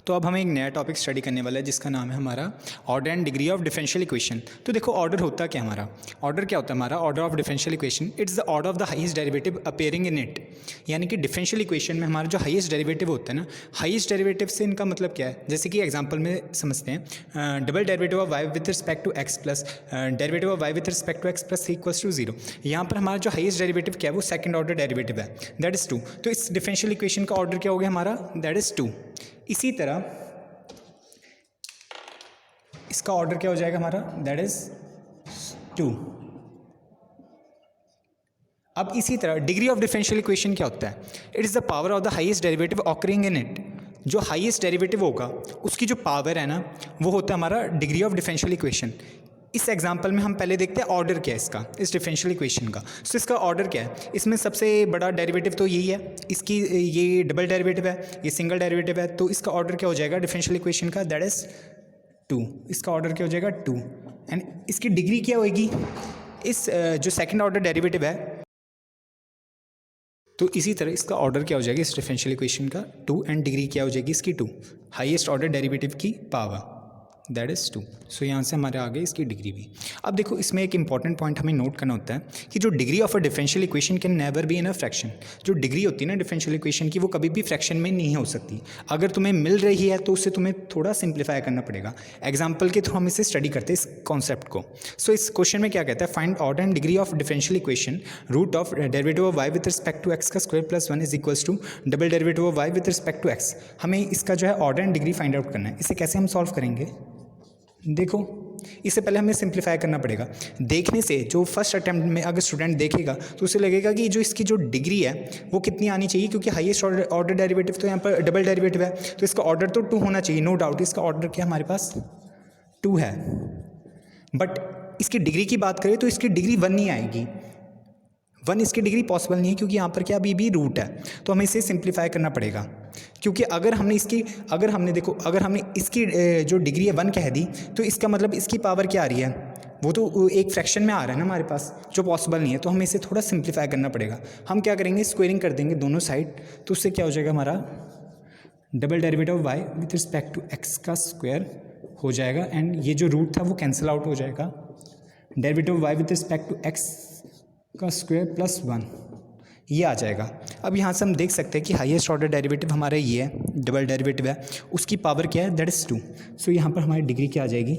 तो अब हमें एक नया टॉपिक स्टडी करने वाला है जिसका नाम है हमारा order and degree of differential equation. तो देखो ऑर्डर होता क्या हमारा, ऑर्डर क्या होता है हमारा, order of differential equation it's the order of the highest derivative appearing in it. यानी कि डिफरेंशियल इक्वेशन में हमारा जो हाईएस्ट डेरिवेटिव होता है ना, हाईएस्ट डेरिवेटिव से इनका मतलब क्या है, जैसे कि एग्जाम्पल में समझते हैं double derivative of Y with respect to X plus derivative of Y with respect to X plus equals to zero. यहाँ पर हमारा जो हाईएस्ट डेरिवेटिव क्या है वो सेकंड ऑर्डर डेरिवेटिव है, दैट इज 2। तो इस डिफरेंशियल इक्वेशन का ऑर्डर क्या हो गया हमारा, दैट इज 2। इसी तरह इसका ऑर्डर क्या हो जाएगा हमारा, दैट इज 2। अब इसी तरह डिग्री ऑफ डिफरेंशियल इक्वेशन क्या होता है, it is the power of the highest derivative occurring in it. जो हाईएस्ट डेरिवेटिव होगा उसकी जो पावर है ना वो होता है हमारा डिग्री ऑफ डिफरेंशियल इक्वेशन। इस एग्जाम्पल में हम पहले देखते हैं ऑर्डर क्या है इसका, इस डिफरेंशियल इक्वेशन का। सो इसका ऑर्डर क्या है, इसमें सबसे बड़ा डेरिवेटिव तो यही है, इसकी ये डबल डेरिवेटिव है, ये सिंगल डेरिवेटिव है, तो इसका ऑर्डर क्या हो जाएगा डिफरेंशियल इक्वेशन का, दैट इज 2। इसका ऑर्डर क्या हो जाएगा 2। एंड इसकी डिग्री क्या होगी, इस जो सेकंड ऑर्डर डेरिवेटिव है, तो इसी तरह इसका ऑर्डर क्या हो जाएगा इस डिफरेंशियल इक्वेशन का 2 एंड डिग्री क्या हो जाएगी इसकी 2, हाईएस्ट ऑर्डर डेरिवेटिव की पावर दैट इज़ 2। सो यहाँ से हमारे आगे इसकी डिग्री भी। अब देखो इसमें एक इंपॉर्टेंट पॉइंट हमें नोट करना होता है कि जो degree of a differential equation can never be in a fraction. जो डिग्री होती है ना डिफरेंशियल इक्वेशन की वो कभी भी फ्रैक्शन में नहीं हो सकती। अगर तुम्हें मिल रही है तो उसे तुम्हें थोड़ा सिंप्लीफाई करना पड़ेगा। एग्जाम्पल के थ्रू हम इसे स्टडी करते हैं इस कॉन्सेप्ट को। सो इस क्वेश्चन में क्या कहता है, find order and degree of differential equation root of derivative of Y with respect to x का square plus 1 is equals to double derivative of Y with respect to x. हमें इसका जो है order and degree find out करना है। इसे कैसे हम सॉल्व करेंगे, देखो इससे पहले हमें सिंप्लीफाई करना पड़ेगा। देखने से जो फर्स्ट अटैम्प्ट में अगर स्टूडेंट देखेगा तो उसे लगेगा कि जो इसकी जो डिग्री है वो कितनी आनी चाहिए, क्योंकि हाईएस्ट ऑर्डर डेरिवेटिव तो यहाँ पर डबल डेरिवेटिव है, तो इसका ऑर्डर तो 2 होना चाहिए, नो डाउट। इसका ऑर्डर क्या हमारे पास 2 है, बट इसकी डिग्री की बात करें तो इसकी डिग्री 1 नहीं आएगी। 1 इसकी डिग्री पॉसिबल नहीं है क्योंकि यहाँ पर क्या अभी भी रूट है, तो हमें इसे सिंप्लीफाई करना पड़ेगा। क्योंकि अगर हमने इसकी जो डिग्री है 1 कह दी तो इसका मतलब इसकी पावर क्या आ रही है, वो तो एक फ्रैक्शन में आ रहा है ना हमारे पास, जो पॉसिबल नहीं है। तो हमें इसे थोड़ा सिंप्लीफाई करना पड़ेगा। हम क्या करेंगे, स्क्वेयरिंग कर देंगे दोनों साइड, तो उससे क्या हो जाएगा हमारा double derivative of Y with respect to x का स्क्वायर हो जाएगा, एंड ये जो रूट था वो कैंसिल आउट हो जाएगा। Derivative of Y with respect to x का स्क्वायर प्लस 1 ये आ जाएगा। अब यहाँ से हम देख सकते हैं कि हाईएस्ट ऑर्डर डेरिवेटिव हमारा ये है, डबल डेरिवेटिव है, उसकी पावर क्या है, दैट इज़ 2। सो यहाँ पर हमारी डिग्री क्या आ जाएगी,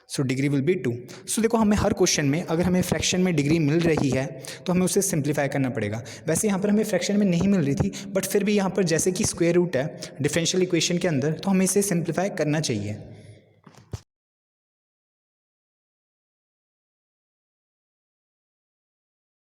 सो डिग्री विल बी 2। सो देखो हमें हर क्वेश्चन में अगर हमें फ्रैक्शन में डिग्री मिल रही है तो हमें उसे सिंप्लीफाई करना पड़ेगा। वैसे यहाँ पर हमें फ्रैक्शन में नहीं मिल रही थी, बट फिर भी यहाँ पर जैसे कि स्क्वायर रूट है डिफरेंशियल इक्वेशन के अंदर, तो हमें इसे सिंप्लीफाई करना चाहिए।